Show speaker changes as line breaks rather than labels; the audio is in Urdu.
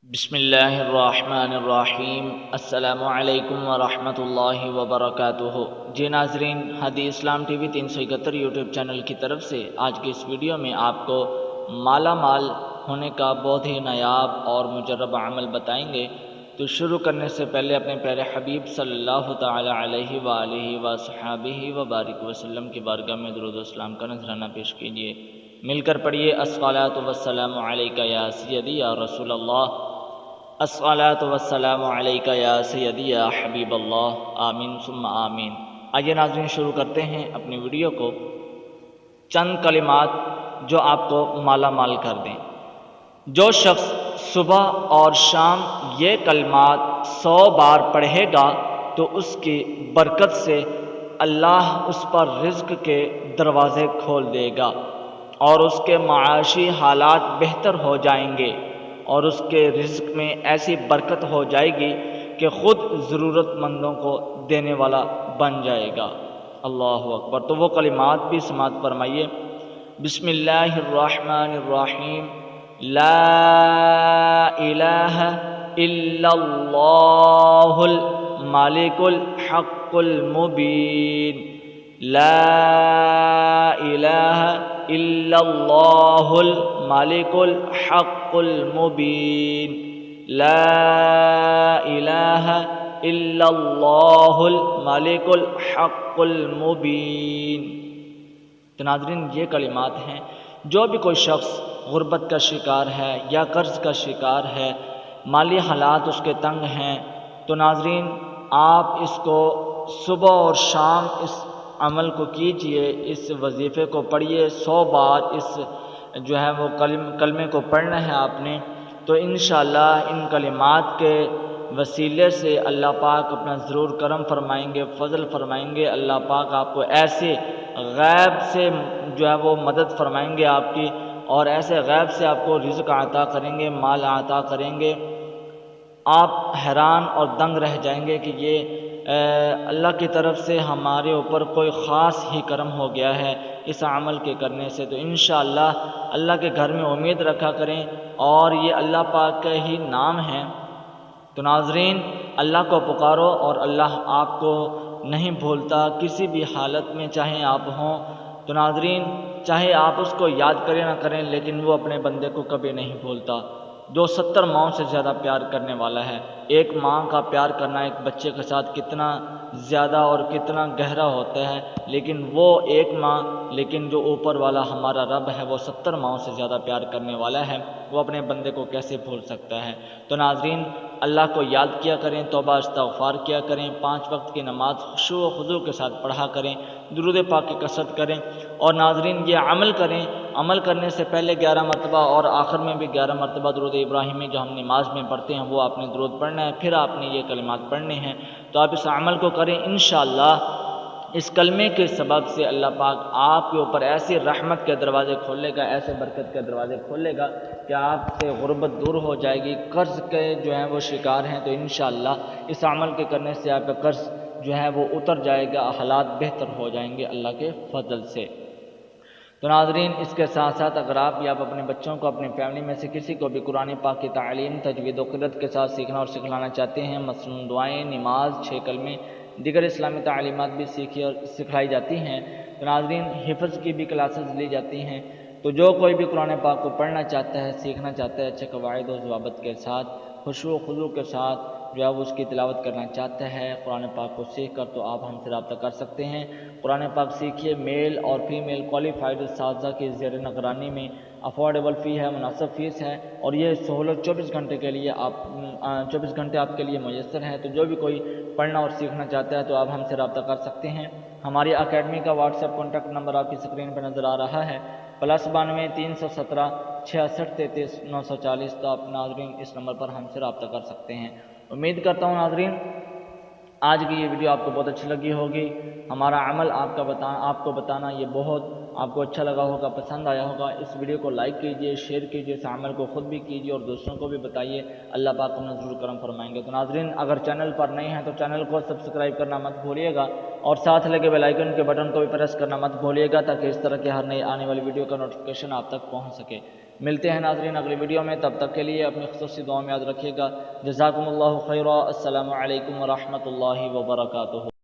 بسم اللہ الرحمن الرحیم۔ السلام علیکم ورحمۃ اللہ وبرکاتہ۔ جی ناظرین، ہادی اسلام ٹی وی 371 یوٹیوب چینل کی طرف سے آج کی اس ویڈیو میں آپ کو مالا مال ہونے کا بہت ہی نایاب اور مجرب عمل بتائیں گے۔ تو شروع کرنے سے پہلے اپنے پیارے حبیب صلی اللہ تعالی علیہ وآلہ وصحبہ وبارک وسلم کی بارگاہ میں درود و اسلام کا نذرانہ پیش کیجیے۔ مل کر پڑھیے الصلاۃ والسلام علیک یا سیدی یا رسول اللہ، الصلاۃ والسلام علیک یا سیدی یا حبیب اللہ، آمین ثم آمین۔ آئیے ناظرین، شروع کرتے ہیں اپنی ویڈیو کو۔ چند کلمات جو آپ کو مالا مال کر دیں۔ جو شخص صبح اور شام یہ کلمات 100 بار پڑھے گا تو اس کی برکت سے اللہ اس پر رزق کے دروازے کھول دے گا اور اس کے معاشی حالات بہتر ہو جائیں گے اور اس کے رزق میں ایسی برکت ہو جائے گی کہ خود ضرورت مندوں کو دینے والا بن جائے گا۔ اللہ اکبر۔ تو وہ کلمات بھی سماعت فرمائیے۔ بسم اللہ الرحمن الرحیم۔ لا الہ الا اللہ الملک الحق المبین۔ لا الہ الا اللہ الملک الحق المبین۔ لا الہ الا اللہ الملک الحق المبین۔ تو ناظرین، یہ کلمات ہیں جو بھی کوئی شخص غربت کا شکار ہے یا قرض کا شکار ہے، مالی حالات اس کے تنگ ہیں، تو ناظرین آپ اس کو صبح اور شام اس عمل کو کیجئے، اس وظیفے کو پڑھیے 100 بار۔ اس جو ہے وہ کلمے کو پڑھنا ہے آپ نے، تو انشاءاللہ ان کلمات کے وسیلے سے اللہ پاک اپنا ضرور کرم فرمائیں گے، فضل فرمائیں گے۔ اللہ پاک آپ کو ایسے غیب سے جو ہے وہ مدد فرمائیں گے آپ کی، اور ایسے غیب سے آپ کو رزق عطا کریں گے، مال عطا کریں گے۔ آپ حیران اور دنگ رہ جائیں گے کہ یہ اللہ کی طرف سے ہمارے اوپر کوئی خاص ہی کرم ہو گیا ہے اس عمل کے کرنے سے۔ تو انشاءاللہ اللہ کے گھر میں امید رکھا کریں، اور یہ اللہ پاک کا ہی نام ہے۔ تو ناظرین، اللہ کو پکارو اور اللہ آپ کو نہیں بھولتا کسی بھی حالت میں، چاہے آپ ہوں۔ تو ناظرین، چاہے آپ اس کو یاد کریں نہ کریں، لیکن وہ اپنے بندے کو کبھی نہیں بھولتا، جو 70 ماؤں سے زیادہ پیار کرنے والا ہے۔ ایک ماں کا پیار کرنا ایک بچے کے ساتھ کتنا زیادہ اور کتنا گہرا ہوتا ہے، لیکن وہ ایک ماں، لیکن جو اوپر والا ہمارا رب ہے وہ 70 ماؤں سے زیادہ پیار کرنے والا ہے، وہ اپنے بندے کو کیسے بھول سکتا ہے۔ تو ناظرین، اللہ کو یاد کیا کریں، توبہ استغفار کیا کریں، 5 وقت کی نماز خشوع و خضوع کے ساتھ پڑھا کریں، درود پاک کی کثرت کریں، اور ناظرین یہ عمل کریں۔ عمل کرنے سے پہلے 11 مرتبہ اور آخر میں بھی 11 مرتبہ درود ابراہیمی جو ہم نماز میں پڑھتے ہیں وہ آپ نے درود پڑھنا ہے، پھر آپ نے یہ کلمات پڑھنے ہیں۔ تو آپ اس عمل کو کریں، انشاءاللہ اس کلمے کے سبب سے اللہ پاک آپ کے اوپر ایسی رحمت کے دروازے کھولے گا، ایسے برکت کے دروازے کھولے گا کہ آپ سے غربت دور ہو جائے گی۔ قرض کے جو ہیں وہ شکار ہیں، تو انشاءاللہ اس عمل کے کرنے سے آپ کا قرض جو ہے وہ اتر جائے گا، حالات بہتر ہو جائیں گے اللہ کے فضل سے۔ تو ناظرین، اس کے ساتھ ساتھ اگر آپ یا آپ اپنے بچوں کو، اپنی فیملی میں سے کسی کو بھی قرآن پاک کی تعلیم تجوید و قرأت کے ساتھ سیکھنا اور سکھلانا چاہتے ہیں، مثلاً دعائیں، نماز، 6 کلمے، دیگر اسلامی تعلیمات بھی سیکھی اور سکھلائی جاتی ہیں، تو ناظرین حفظ کی بھی کلاسز لی جاتی ہیں۔ تو جو کوئی بھی قرآن پاک کو پڑھنا چاہتا ہے، سیکھنا چاہتا ہے، اچھے قواعد و ضوابط کے ساتھ، خشوع و خضوع کے ساتھ جو ہے وہ اس کی تلاوت کرنا چاہتا ہے قرآن پاک کو سیکھ کر، تو آپ ہم سے رابطہ کر سکتے ہیں۔ قرآن پاک سیکھیے، میل اور فیمیل کوالیفائڈ اساتذہ کی زیر نگرانی میں، افورڈیبل فی ہے، مناسب فیس ہے، اور یہ سہولت 24 گھنٹے کے لیے 24 گھنٹے آپ کے لیے میسر ہے۔ تو جو بھی کوئی پڑھنا اور سیکھنا چاہتا ہے تو آپ ہم سے رابطہ کر سکتے ہیں۔ ہماری اکیڈمی کا واٹس ایپ کانٹیکٹ نمبر آپ کی اسکرین پر نظر آ رہا ہے، +92 317 66 33 940۔ تو آپ ناظرین اس نمبر پر ہم سے رابطہ کر سکتے ہیں۔ امید کرتا ہوں ناظرین آج کی یہ ویڈیو آپ کو بہت اچھی لگی ہوگی۔ ہمارا عمل آپ کو بتانا یہ بہت آپ کو اچھا لگا ہوگا، پسند آیا ہوگا۔ اس ویڈیو کو لائک کیجئے، شیئر کیجئے، اس عمل کو خود بھی کیجئے اور دوسروں کو بھی بتائیے۔ اللہ پاک ہمیں ضرور کرم فرمائیں گے۔ تو ناظرین، اگر چینل پر نئے ہیں تو چینل کو سبسکرائب کرنا مت بھولیے گا، اور ساتھ لگے بیل آئیکن کے بٹن کو بھی پریس کرنا مت بھولیے گا، تاکہ اس طرح کے ہر نئی آنے والی ویڈیو کا نوٹیفیکیشن آپ تک پہنچ سکے۔ ملتے ہیں ناظرین اگلی ویڈیو میں، تب تک کے لیے اپنی خصوصی دعا میں یاد رکھیے گا۔ جزاکم اللہ خیرا، السلام علیکم ورحمۃ اللہ وبرکاتہ۔